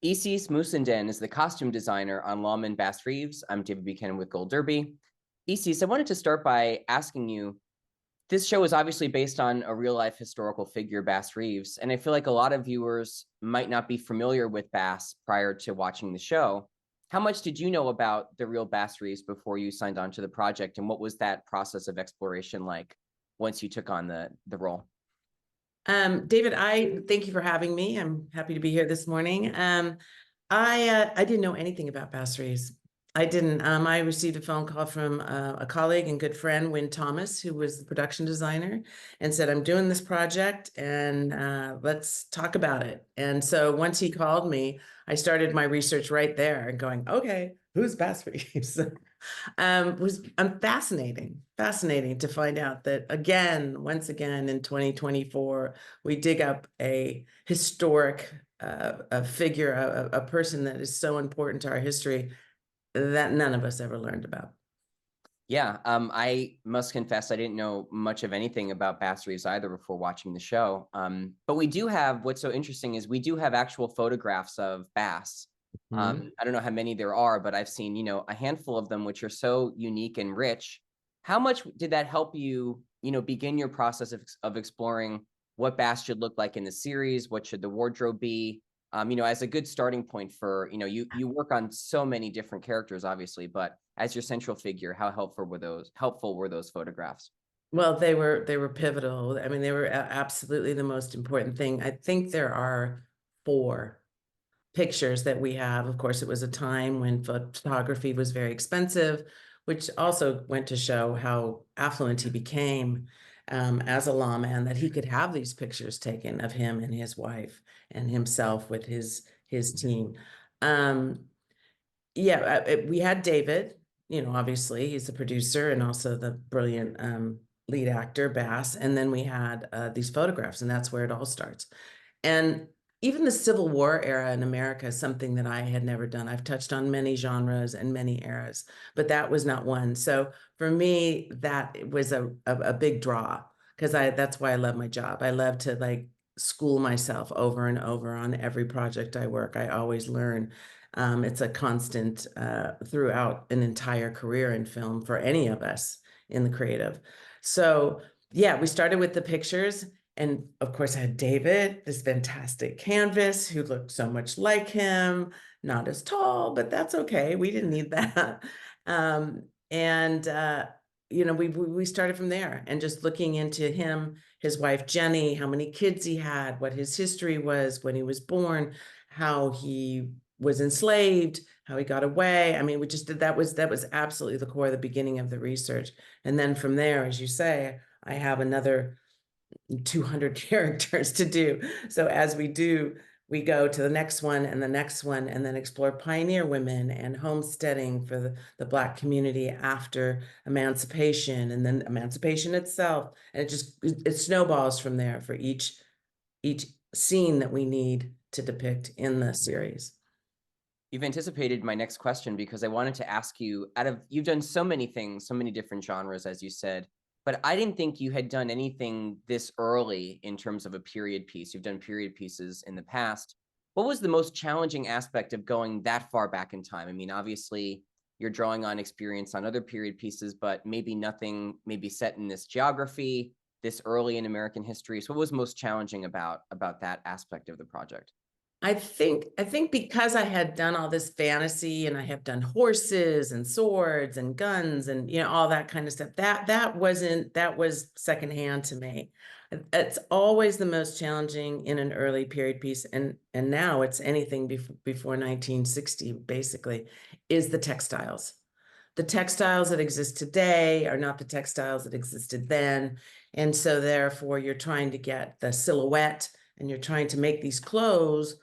Isis Mussenden is the costume designer on Lawmen Bass Reeves. I'm David Buchanan with Gold Derby. Isis, I wanted to start by asking you, this show is obviously based on a real-life historical figure, Bass Reeves, and I feel like a lot of viewers might not be familiar with Bass prior to watching the show. How much did you know about the real Bass Reeves before you signed on to the project, and what was that process of exploration like once you took on the role? David, I thank you for having me. I'm happy to be here this morning. I didn't know anything about Bass Reeves. I didn't. I received a phone call from a colleague and good friend, Wynn Thomas, who was the production designer, and said, "I'm doing this project, and let's talk about it." And so once he called me, I started my research right there and going, "Okay, who's Bass Reeves?" Was fascinating to find out that once again in 2024, we dig up a historic a figure, a person that is so important to our history that none of us ever learned about. Yeah, I must confess I didn't know much of anything about Bass Reeves either before watching the show. But we do have, what's so interesting is we do have actual photographs of Bass. I don't know how many there are, but I've seen, a handful of them, which are so unique and rich. How much did that help you, begin your process of exploring what Bass should look like in the series? What should the wardrobe be? As a good starting point for, you work on so many different characters, obviously, but as your central figure, how helpful were those photographs? Well, they were pivotal. I mean, they were absolutely the most important thing. I think there are 4 pictures that we have. Of course, it was a time when photography was very expensive, which also went to show how affluent he became as a lawman, that he could have these pictures taken of him and his wife and himself with his team. Um, we had David, obviously he's the producer and also the brilliant lead actor, Bass. And then we had these photographs, and that's where it all starts. And even the Civil War era in America is something that I had never done. I've touched on many genres and many eras, but that was not one. So for me, that was a big draw, because that's why I love my job. I love to school myself over and over on every project I work. I always learn. It's a constant throughout an entire career in film for any of us in the creative. So yeah, we started with the pictures. And of course, I had David, this fantastic canvas, who looked so much like him, not as tall, but that's okay. We didn't need that. We started from there and just looking into him, his wife, Jenny, how many kids he had, what his history was when he was born, how he was enslaved, how he got away. I mean, we just did, that was absolutely the core, the beginning of the research. And then from there, as you say, I have another 200 characters to do. So as we do, we go to the next one and the next one, and then explore pioneer women and homesteading for the Black community after emancipation, and then emancipation itself. And it snowballs from there for each scene that we need to depict in the series. You've anticipated my next question because I wanted to ask you, you've done so many things, so many different genres, as you said, but I didn't think you had done anything this early in terms of a period piece. You've done period pieces in the past. What was the most challenging aspect of going that far back in time? I mean, obviously, you're drawing on experience on other period pieces, but maybe nothing maybe set in this geography, this early in American history. So what was most challenging about that aspect of the project? I think because I had done all this fantasy, and I have done horses and swords and guns and all that kind of stuff, that was secondhand to me. It's always the most challenging in an early period piece, and now it's anything before 1960 basically, is the textiles. The textiles that exist today are not the textiles that existed then, and so therefore you're trying to get the silhouette, and you're trying to make these clothes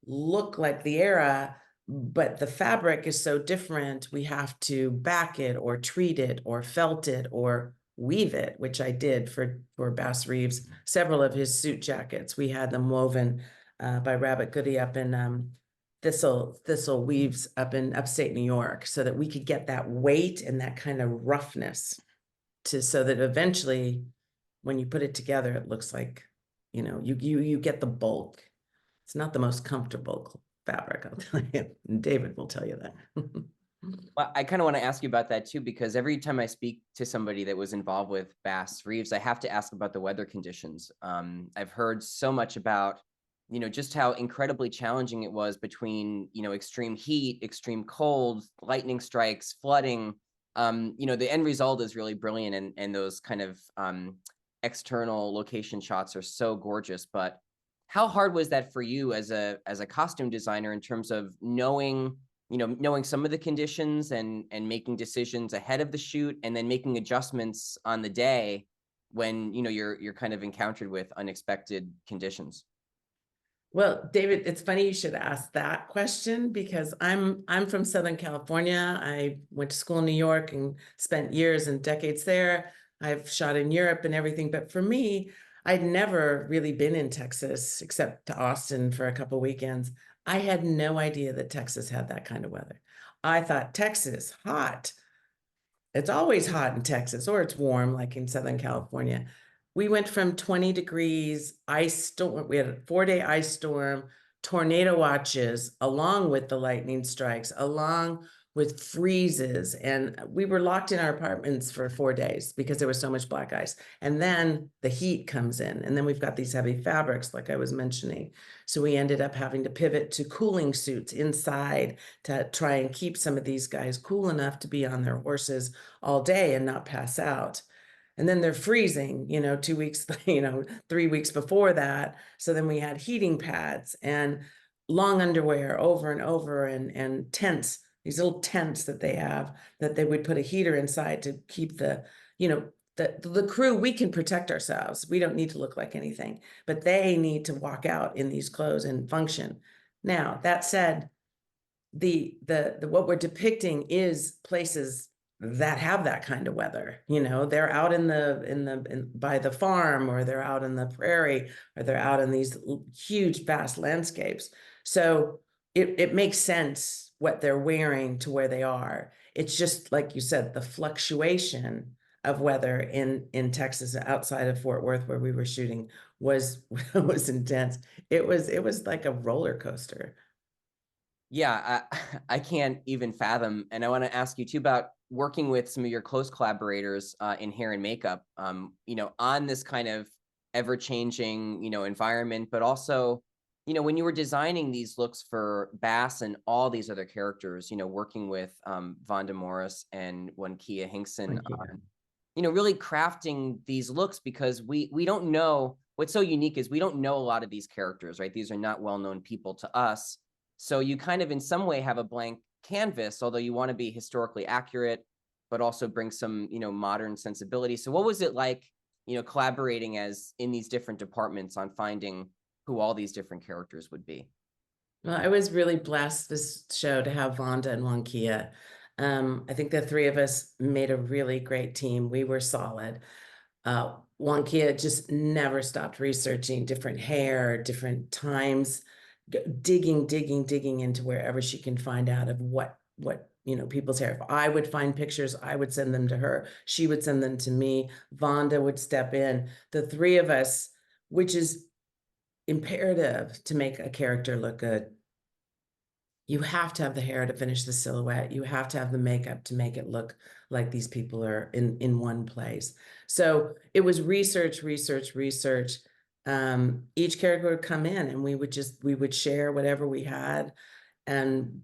look like the era, but the fabric is so different. We have to back it or treat it or felt it or weave it, which I did for Bass Reeves. Several of his suit jackets, we had them woven by Rabbit Goody up in Thistle Weaves up in upstate New York, so that we could get that weight and that kind of roughness so that eventually when you put it together, it looks like, you get the bulk. It's not the most comfortable fabric, I'll tell you. And David will tell you that. Well, I kind of want to ask you about that too, because every time I speak to somebody that was involved with Bass Reeves, I have to ask about the weather conditions. I've heard so much about, just how incredibly challenging it was between, extreme heat, extreme cold, lightning strikes, flooding. The end result is really brilliant, and those kind of external location shots are so gorgeous. But how hard was that for you as a costume designer in terms of knowing some of the conditions and making decisions ahead of the shoot, and then making adjustments on the day when you're kind of encountered with unexpected conditions? Well, David, it's funny you should ask that question because I'm from Southern California. I went to school in New York and spent years and decades there. I've shot in Europe and everything, but for me, I'd never really been in Texas except to Austin for a couple weekends. I had no idea that Texas had that kind of weather. I thought Texas, hot. It's always hot in Texas, or it's warm like in Southern California. We went from 20 degrees, ice storm. We had a 4-day ice storm, tornado watches, along with the lightning strikes, along with freezes. And we were locked in our apartments for 4 days because there was so much black ice. And then the heat comes in. And then we've got these heavy fabrics, like I was mentioning. So we ended up having to pivot to cooling suits inside to try and keep some of these guys cool enough to be on their horses all day and not pass out. And then they're freezing, 2 weeks, 3 weeks before that. So then we had heating pads and long underwear over and over, and tents, these little tents that they have that they would put a heater inside to keep the crew. We can protect ourselves. We don't need to look like anything, but they need to walk out in these clothes and function. Now, that said, the what we're depicting is places that have that kind of weather. They're out by the farm, or they're out in the prairie, or they're out in these huge vast landscapes. So it makes sense what they're wearing to where they are. It's just like you said, the fluctuation of weather in Texas, outside of Fort Worth where we were shooting, was was intense. It was like a roller coaster. Yeah, I can't even fathom. And I want to ask you too about working with some of your close collaborators in hair and makeup, on this kind of ever-changing, environment, but also, when you were designing these looks for Bass and all these other characters, working with Vonda Morris and Kia Hinkson, Thank you. really crafting these looks, because we don't know what's so unique is we don't know a lot of these characters, right? These are not well-known people to us. So you kind of in some way have a blank canvas, although you want to be historically accurate, but also bring some, modern sensibility. So what was it like, collaborating as in these different departments on finding who all these different characters would be? Well, I was really blessed this show to have Vonda and Kia. I think the three of us made a really great team. We were solid. Kia just never stopped researching different hair, different times, digging into wherever she can find out of what people's hair. If I would find pictures, I would send them to her. She would send them to me. Vonda would step in. The three of us, which is imperative to make a character look good. You have to have the hair to finish the silhouette. You have to have the makeup to make it look like these people are in one place. So it was research. Each character would come in, and we would share whatever we had. And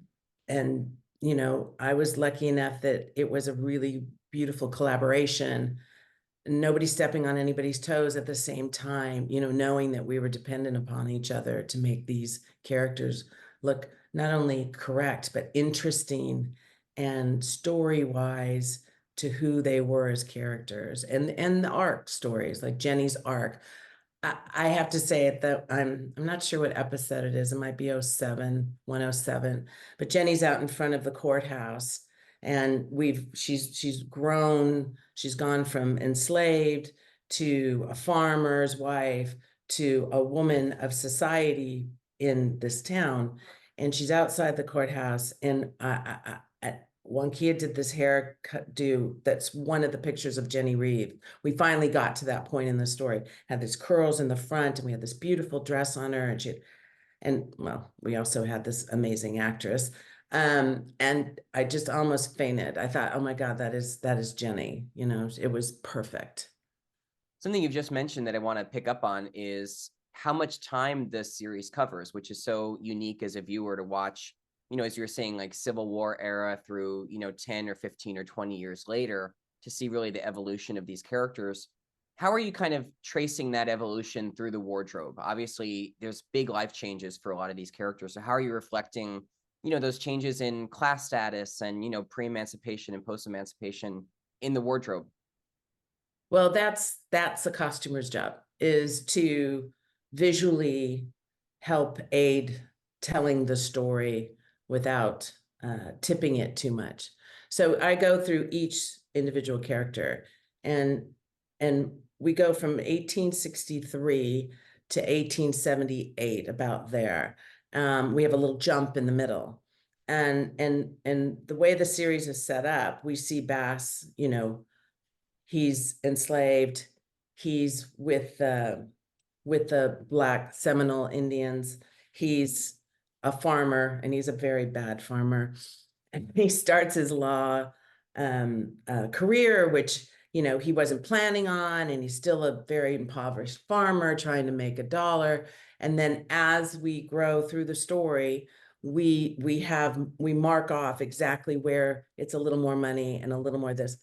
I was lucky enough that it was a really beautiful collaboration. Nobody stepping on anybody's toes at the same time, knowing that we were dependent upon each other to make these characters look not only correct, but interesting and story-wise to who they were as characters, and the arc stories, like Jenny's arc. I have to say it that I'm not sure what episode it is. It might be 107, but Jenny's out in front of the courthouse, and she's grown. She's gone from enslaved to a farmer's wife to a woman of society in this town, and she's outside the courthouse. And Wankia did this haircut that's one of the pictures of Jenny Reeves. We finally got to that point in the story. Had these curls in the front, and we had this beautiful dress on her, and And well, we also had this amazing actress. And I just almost fainted. I thought, oh my God, that is Jenny. You know, it was perfect. Something you've just mentioned that I want to pick up on is how much time this series covers, which is so unique as a viewer to watch, as you're saying, like Civil War era through, 10 or 15 or 20 years later to see really the evolution of these characters. How are you kind of tracing that evolution through the wardrobe? Obviously, there's big life changes for a lot of these characters. So how are you reflecting, those changes in class status and, pre-emancipation and post-emancipation in the wardrobe? Well, that's a costumer's job, is to visually help aid telling the story without tipping it too much. So I go through each individual character, and we go from 1863 to 1878, about there. We have a little jump in the middle. And the way the series is set up, we see Bass, he's enslaved. He's with the Black Seminole Indians. He's a farmer, and he's a very bad farmer. And he starts his law career, which he wasn't planning on, and he's still a very impoverished farmer trying to make a dollar. And then as we grow through the story, we mark off exactly where it's a little more money and a little more this,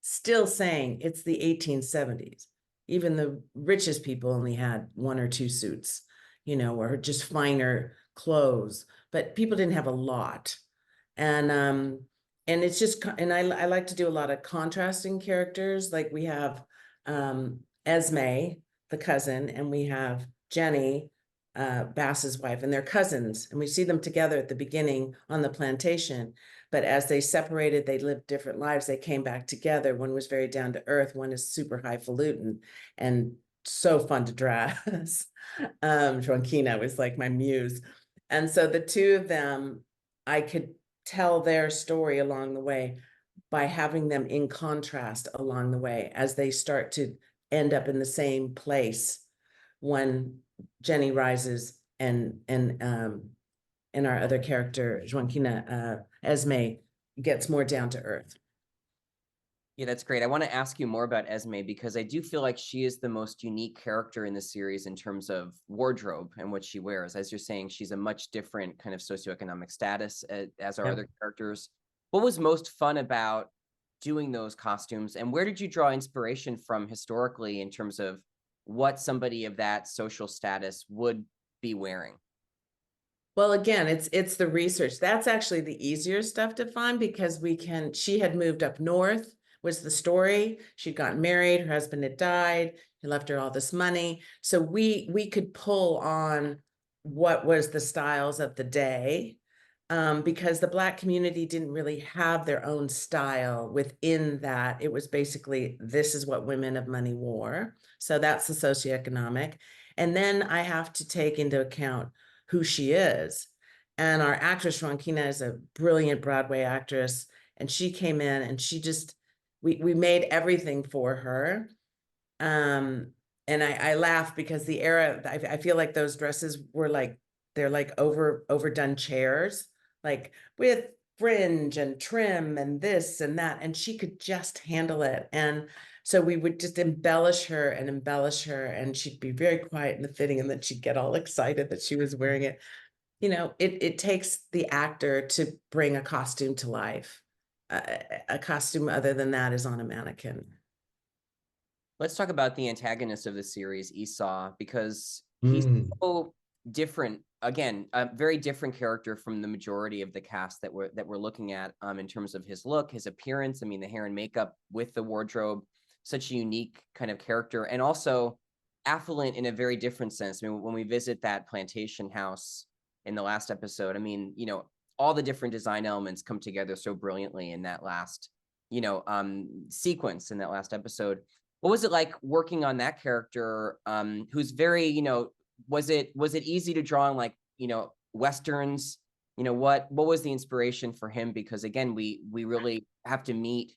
still saying it's the 1870s. Even the richest people only had one or two suits, or just finer clothes, but people didn't have a lot. And it's just, and I like to do a lot of contrasting characters. Like we have Esme, the cousin, and we have Jenny, Bass's wife, and they're cousins. And we see them together at the beginning on the plantation. But as they separated, they lived different lives. They came back together. One was very down to earth. One is super highfalutin and so fun to dress. Joaquina was like my muse. And so the two of them, I could tell their story along the way by having them in contrast along the way as they start to end up in the same place when Jenny rises and our other character, Joaquina, Esme, gets more down to earth. Yeah, that's great. I want to ask you more about Esme because I do feel like she is the most unique character in the series in terms of wardrobe and what she wears. As you're saying, she's a much different kind of socioeconomic status as our other characters. What was most fun about doing those costumes, and where did you draw inspiration from historically in terms of what somebody of that social status would be wearing? Well, again, it's the research. That's actually the easier stuff to find because she had moved up north, was the story. She'd gotten married, her husband had died, he left her all this money. So we could pull on what was the styles of the day, because the Black community didn't really have their own style within that. It was basically, this is what women of money wore. So that's the socioeconomic. And then I have to take into account who she is. And our actress, Ronquina, is a brilliant Broadway actress. And she came in and she just, we made everything for her. And I laugh because the era, I feel like those dresses were like, they're like overdone chairs, like with fringe and trim and this and that. And she could just handle it. And so we would just embellish her, and she'd be very quiet in the fitting, and then she'd get all excited that she was wearing it. It takes the actor to bring a costume to life. A costume other than that is on a mannequin. Let's talk about the antagonist of the series, Esau, because he's so different. Again, a very different character from the majority of the cast that we're looking at in terms of his look, his appearance. I mean, the hair and makeup with the wardrobe, such a unique kind of character, and also affluent in a very different sense. I mean, when we visit that plantation house in the last episode, I mean, all the different design elements come together so brilliantly in that last, sequence in that last episode. What was it like working on that character, who's very, was it easy to draw on, like, Westerns? What was the inspiration for him? Because again, we really have to meet,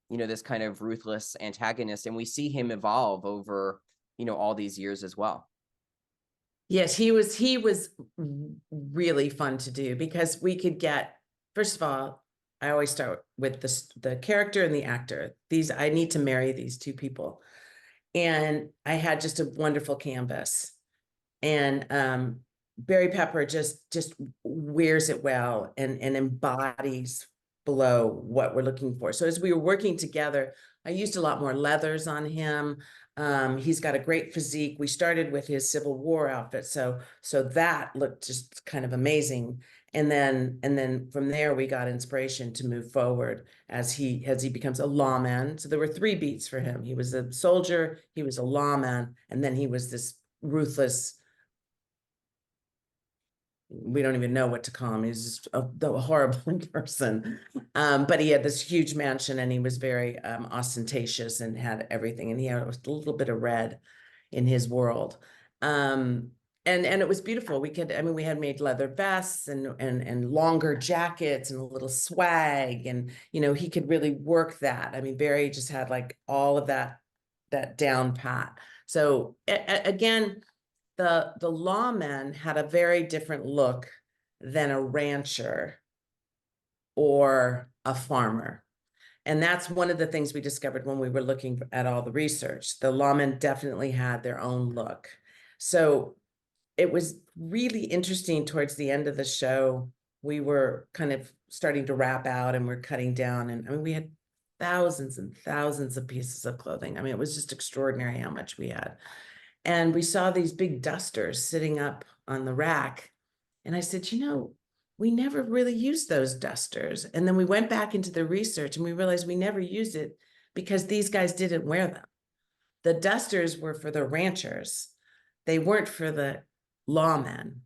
this kind of ruthless antagonist, and we see him evolve over, all these years as well. Yes, he was really fun to do because we could get, first of all, I always start with the character and the actor. I need to marry these two people. And I had just a wonderful canvas. And Barry Pepper just wears it well and embodies below what we're looking for. So as we were working together, I used a lot more leathers on him. He's got a great physique. We started with his Civil War outfit, so that looked just kind of amazing. And then from there we got inspiration to move forward as he becomes a lawman. So there were 3 beats for him. He was a soldier, he was a lawman, and then he was this ruthless, we don't even know what to call him. He's just a horrible person. But he had this huge mansion and he was very ostentatious and had everything. And he had a little bit of red in his world. And it was beautiful. We had made leather vests and longer jackets and a little swag. And, he could really work that. I mean, Barry just had like all of that down pat. So again, the lawmen had a very different look than a rancher or a farmer. And that's one of the things we discovered when we were looking at all the research. The lawmen definitely had their own look. So it was really interesting towards the end of the show. We were kind of starting to wrap out and we're cutting down. And I mean, we had thousands and thousands of pieces of clothing. I mean, it was just extraordinary how much we had. And we saw these big dusters sitting up on the rack. And I said, we never really used those dusters. And then we went back into the research and we realized we never used it because these guys didn't wear them. The dusters were for the ranchers. They weren't for the lawmen.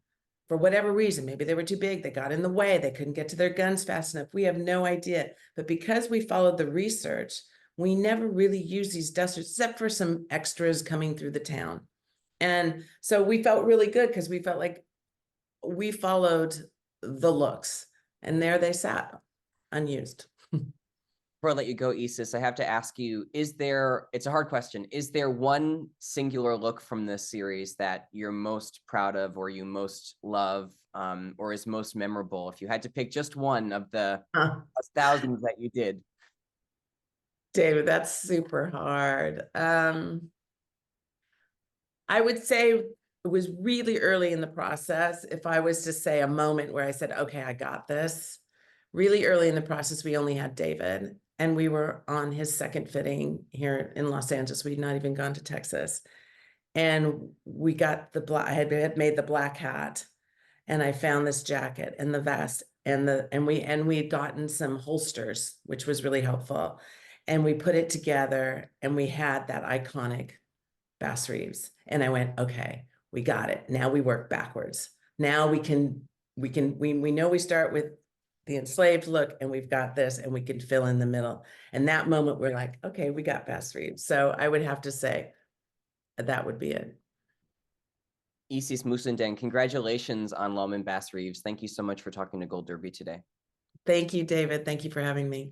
For whatever reason, maybe they were too big, they got in the way, they couldn't get to their guns fast enough. We have no idea. But because we followed the research, we never really used these dusters except for some extras coming through the town. And so we felt really good because we felt like we followed the looks and there they sat unused. Before I let you go, Isis, I have to ask you, it's a hard question. Is there one singular look from this series that you're most proud of or you most love or is most memorable? If you had to pick just one of the thousands that you did. David, that's super hard. I would say it was really early in the process. If I was to say a moment where I said, okay, I got this, really early in the process, we only had David and we were on his second fitting here in Los Angeles. We'd not even gone to Texas. And we got I had made the black hat and I found this jacket and the vest and we had gotten some holsters, which was really helpful. And we put it together and we had that iconic Bass Reeves. And I went, okay, we got it. Now we work backwards. Now we know we start with the enslaved look and we've got this and we can fill in the middle. And that moment we're like, okay, we got Bass Reeves. So I would have to say that would be it. Isis Mussenden, congratulations on Lawmen Bass Reeves. Thank you so much for talking to Gold Derby today. Thank you, David. Thank you for having me.